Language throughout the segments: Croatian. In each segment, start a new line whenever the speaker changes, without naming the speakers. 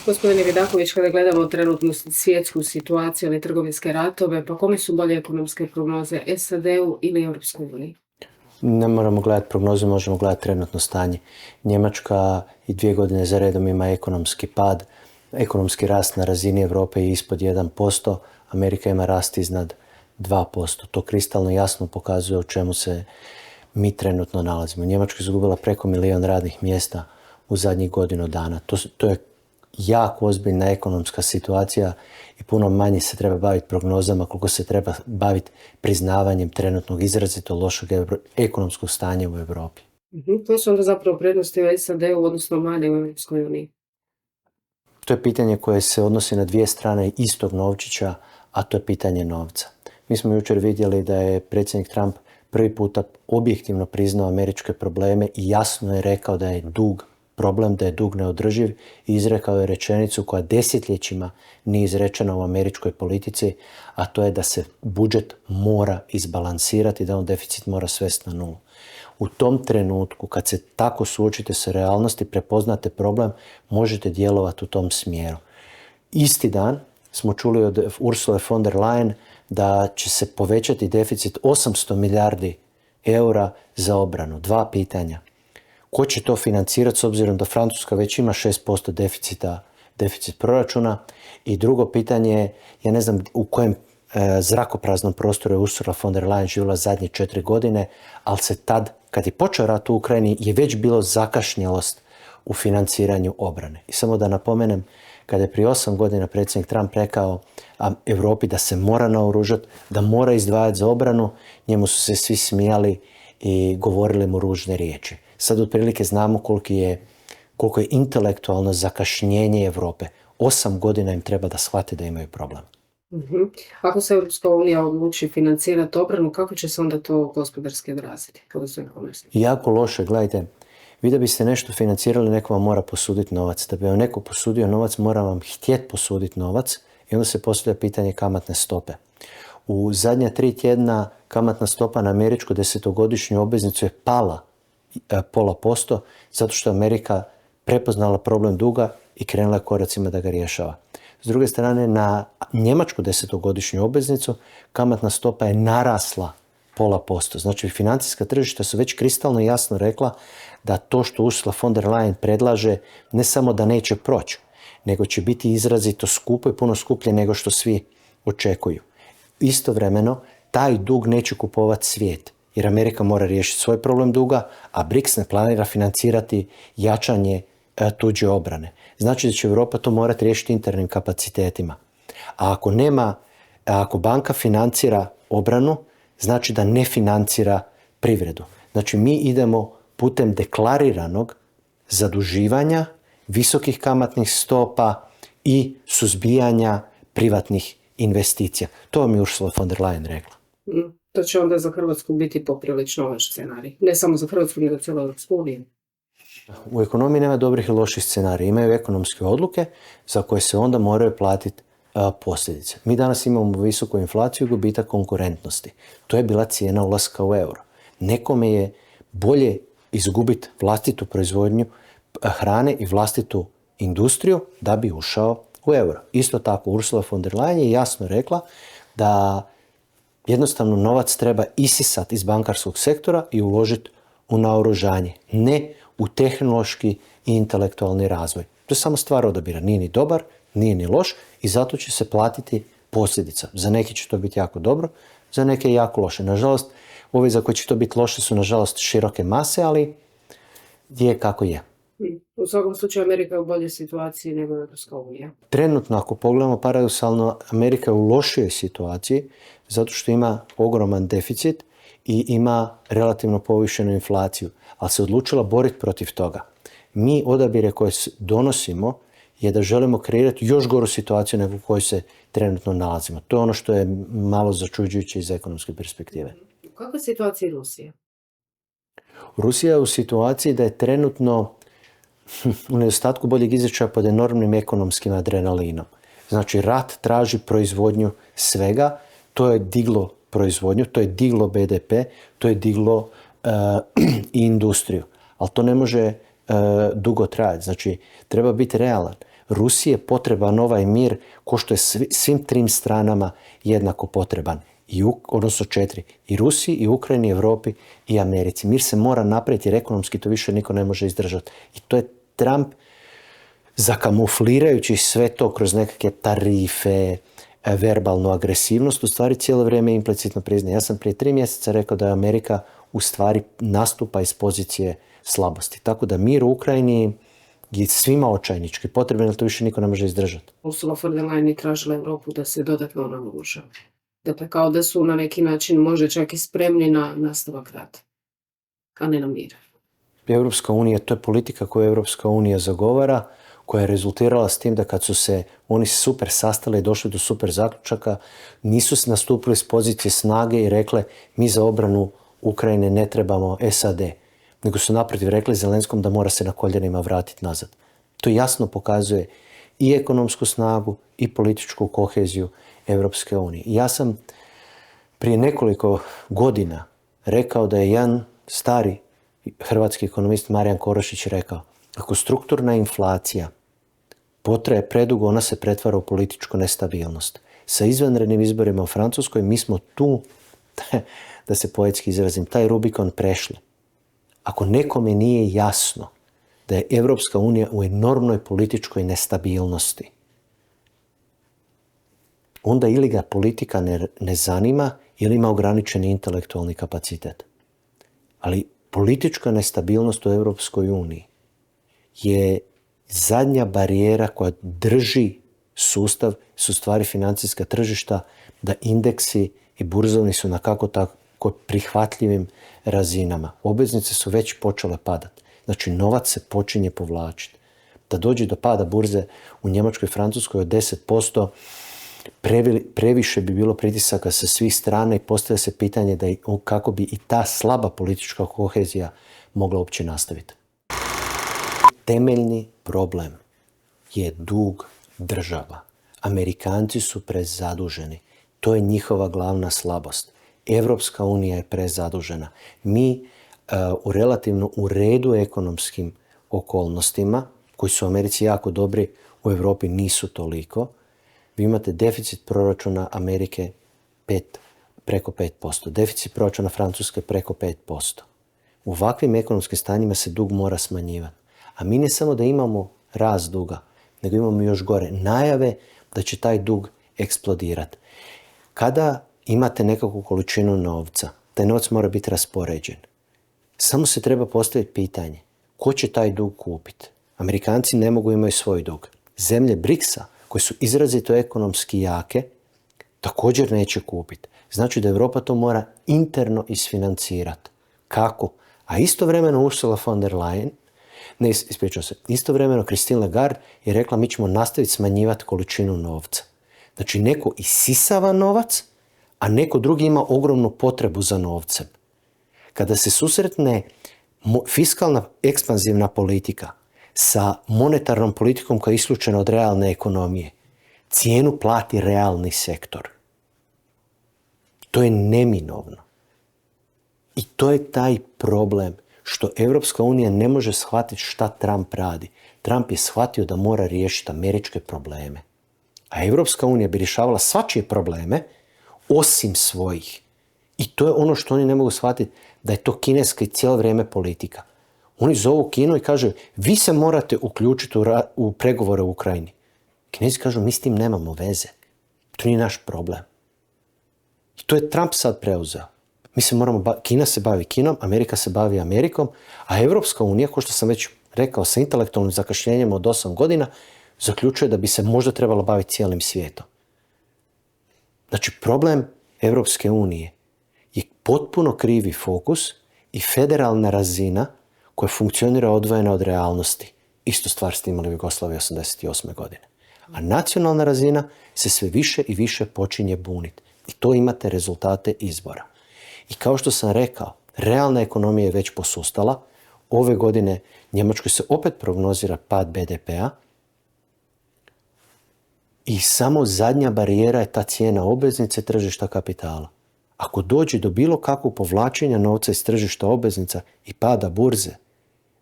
Gospodine Vidaković, kada gledamo trenutnu svjetsku situaciju ili trgovinske ratove, pa kome su bolje ekonomske prognoze, SAD-u ili Europskoj uniji?
Ne moramo gledati prognoze, možemo gledati trenutno stanje. Njemačka i 2 godine za redom ima ekonomski pad. Ekonomski rast na razini Europe je ispod 1%, Amerika ima rast iznad 2%. To kristalno jasno pokazuje u čemu se mi trenutno nalazimo. Njemačka je izgubila preko 1 milion radnih mjesta u zadnjih godinu dana. To je jako ozbiljna ekonomska situacija i puno manje se treba baviti prognozama koliko se treba baviti priznavanjem trenutnog izrazito lošeg ekonomskog stanja u Europi.
To su onda zapravo prednosti u SAD-u, odnosno manje u Europskoj uniji.
To je pitanje koje se odnosi na 2 strane istog novčića, a to je pitanje novca. Mi smo jučer vidjeli da je predsjednik Trump prvi puta objektivno priznao američke probleme i jasno je rekao da je dug problem, da je dug neodrživ i izrekao je rečenicu koja desetljećima nije izrečena u američkoj politici, a to je da se budžet mora izbalansirati, da on deficit mora svesti na nulu. U tom trenutku, kad se tako suočite sa realnosti, prepoznate problem, možete djelovati u tom smjeru. Isti dan smo čuli od Ursule von der Leyen da će se povećati deficit 800 milijardi eura za obranu. 2 pitanja. Ko će to financirati s obzirom da Francuska već ima 6% deficit proračuna? I drugo pitanje je, ja ne znam u kojem zrakopraznom prostoru je Ursula von der Leyen živjela zadnje 4 godine, ali se tad, kad je počeo rat u Ukrajini, je već bilo zakašnjelost u financiranju obrane. I samo da napomenem, kada je prije 8 godina predsjednik Trump rekao Europi da se mora naoružati, da mora izdvajati za obranu, njemu su se svi smijali i govorili mu ružne riječi. Sad otprilike znamo koliko je intelektualno zakašnjenje Europe. 8 godina im treba da shvate da imaju problem.
Ako se Europska unija odluči financirati obranu, kako će se onda to gospodarski odraziti?
Jako loše, gledajte. Vi da biste nešto financirali, neko vam mora posuditi novac. Da bi vam neko posudio novac, mora vam htjeti posuditi novac i onda se postavlja pitanje kamatne stope. U zadnja 3 tjedna kamatna stopa na američku 10-godišnju obveznicu je pala 0,5% zato što Amerika prepoznala problem duga i krenula koracima da ga rješava. S druge strane, na njemačku 10-godišnju obveznicu kamatna stopa je narasla 0,5%. Znači, financijska tržišta su već kristalno jasno rekla da to što Ursula von der Leyen predlaže ne samo da neće proći, nego će biti izrazito skupo i puno skuplje nego što svi očekuju. Istovremeno, taj dug neće kupovati svijet, jer Amerika mora riješiti svoj problem duga, a BRICS ne planira financirati jačanje tuđe obrane. Znači da će Europa to morati riješiti internim kapacitetima. A ako banka financira obranu, znači da ne financira privredu. Znači mi idemo putem deklariranog zaduživanja, visokih kamatnih stopa i suzbijanja privatnih investicija. To vam je Ursula von der Leyen rekla.
To će onda za Hrvatsku biti poprilično loš scenarij. Ne samo za Hrvatsku, nego cijelu Europsku uniju.
U ekonomiji nema dobrih i loših scenarija. Imaju ekonomske odluke za koje se onda moraju platiti posljedice. Mi danas imamo visoku inflaciju i gubitak konkurentnosti. To je bila cijena ulaska u euro. Nekome je bolje izgubiti vlastitu proizvodnju hrane i vlastitu industriju da bi ušao u euro. Isto tako Ursula von der Leyen je jasno rekla da jednostavno novac treba isisati iz bankarskog sektora i uložiti u naoružanje, ne u tehnološki i intelektualni razvoj. To je samo stvar odabira. Nije ni dobar, nije ni loš i zato će se platiti posljedica. Za neke će to biti jako dobro, za neke jako loše. Nažalost, ovi za koje će to biti loše su nažalost široke mase, ali je kako je.
U svakom slučaju Amerika je u boljoj situaciji nego Europska unija.
Trenutno, ako pogledamo paradoksalno, Amerika je u lošijoj situaciji zato što ima ogroman deficit i ima relativno povišenu inflaciju, ali se odlučila boriti protiv toga. Mi odabire koje donosimo je da želimo kreirati još goru situaciju nego u kojoj se trenutno nalazimo. To je ono što je malo začuđujuće iz ekonomske perspektive.
U kakvoj situaciji Rusija?
Rusija je u situaciji da je trenutno u nedostatku boljeg izričaja pod enormnim ekonomskim adrenalinom. Znači, rat traži proizvodnju svega, to je diglo proizvodnju, to je diglo BDP, to je diglo i industriju. Ali to ne može dugo trajati. Znači, treba biti realan. Rusiji je potreban ovaj mir ko što je svim trim stranama jednako potreban. Odnosno 4. I Rusiji, i Ukrajini, i Europi, i Americi. Mir se mora napraviti jer ekonomski to više niko ne može izdržati. I to je Trump, zakamuflirajući sve to kroz nekakve tarife, verbalnu agresivnost, u stvari cijelo vrijeme implicitno priznaje. Ja sam prije 3 mjeseca rekao da Amerika u stvari nastupa iz pozicije slabosti. Tako da mir u Ukrajini je svima očajnički potreban, ali to više niko ne može izdržati.
Ursula von der Leyen je tražila Europu da se dodatno naoruža. Dakle, kao da su na neki način možda čak i spremni na nastavak rata, a ne na mir.
Europska unija, to je politika koju Europska unija zagovara, koja je rezultirala s tim da kad su se oni super sastali i došli do super zaključaka, nisu nastupili s pozicije snage i rekle mi za obranu Ukrajine ne trebamo SAD, nego su naprotiv rekli Zelenskom da mora se na koljenima vratiti nazad. To jasno pokazuje i ekonomsku snagu i političku koheziju Europske unije. Ja sam prije nekoliko godina rekao da je jedan stari hrvatski ekonomist Marijan Korošić rekao, ako strukturna inflacija potraje predugo, ona se pretvara u političku nestabilnost. Sa izvanrednim izborima u Francuskoj mi smo tu, da se poetski izrazim, taj Rubikon prešli. Ako nekome nije jasno da je Europska unija u enormnoj političkoj nestabilnosti, onda ili ga politika ne zanima ili ima ograničeni intelektualni kapacitet. Ali politička nestabilnost u Europskoj uniji je zadnja barijera koja drži sustav, su stvari financijska tržišta, da indeksi i burzovni su na kako tako prihvatljivim razinama. Obveznice su već počele padati. Znači, novac se počinje povlačiti. Da dođe do pada burze u Njemačkoj i Francuskoj od 10%, previše bi bilo pritisaka sa svih strana i postavlja se pitanje da kako bi i ta slaba politička kohezija mogla uopće nastaviti. Temeljni problem je dug država. Amerikanci su prezaduženi. To je njihova glavna slabost. Europska unija je prezadužena. Mi u relativno u redu ekonomskim okolnostima, koji su u Americi jako dobri, u Europi nisu toliko. Vi imate deficit proračuna Amerike preko 5%. Deficit proračuna Francuske preko 5%. U ovakvim ekonomskim stanjima se dug mora smanjivati. A mi ne samo da imamo rast duga, nego imamo još gore najave da će taj dug eksplodirati. Kada imate nekakvu količinu novca, taj novac mora biti raspoređen. Samo se treba postaviti pitanje, ko će taj dug kupiti? Amerikanci ne mogu imati svoj dug. Zemlje BRICS-a, koje su izrazito ekonomski jake, također neće kupiti. Znači da Europa to mora interno isfinancirati. Kako? A istovremeno Ursula von der Leyen, istovremeno Christine Lagarde je rekla mi ćemo nastaviti smanjivati količinu novca. Znači neko isisava novac, a neko drugi ima ogromnu potrebu za novcem. Kada se susretne fiskalna ekspanzivna politika sa monetarnom politikom koja je isključena od realne ekonomije, cijenu plati realni sektor. To je neminovno. I to je taj problem što Europska unija ne može shvatiti šta Trump radi. Trump je shvatio da mora riješiti američke probleme. A Europska unija bi rješavala svačije probleme osim svojih. I to je ono što oni ne mogu shvatiti, da je to kineska i cijelo vrijeme politika. Oni zovu Kinu i kažu, vi se morate uključiti u pregovore u Ukrajini. Kinezi kažu, mi s tim nemamo veze. To nije naš problem. I to je Trump sad preuzeo. Kina se bavi Kinom, Amerika se bavi Amerikom, a Europska unija, kao što sam već rekao, sa intelektualnim zakašnjenjem od 8 godina, zaključuje da bi se možda trebalo baviti cijelim svijetom. Znači, problem Europske unije je potpuno krivi fokus i federalna razina koja funkcionira odvojena od realnosti. Isto stvar s tim u Jugoslaviji 1988. godine. A nacionalna razina se sve više i više počinje buniti. I to imate rezultate izbora. I kao što sam rekao, realna ekonomija je već posustala. Ove godine Njemačkoj se opet prognozira pad BDP-a. I samo zadnja barijera je ta cijena obveznice tržišta kapitala. Ako dođe do bilo kakvog povlačenja novca iz tržišta obveznica i pada burze,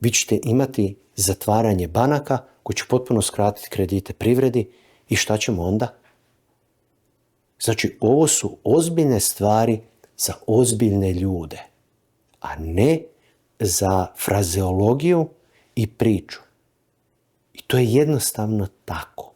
vi ćete imati zatvaranje banaka koji će potpuno skratiti kredite privredi i šta ćemo onda? Znači, ovo su ozbiljne stvari za ozbiljne ljude, a ne za frazeologiju i priču. I to je jednostavno tako.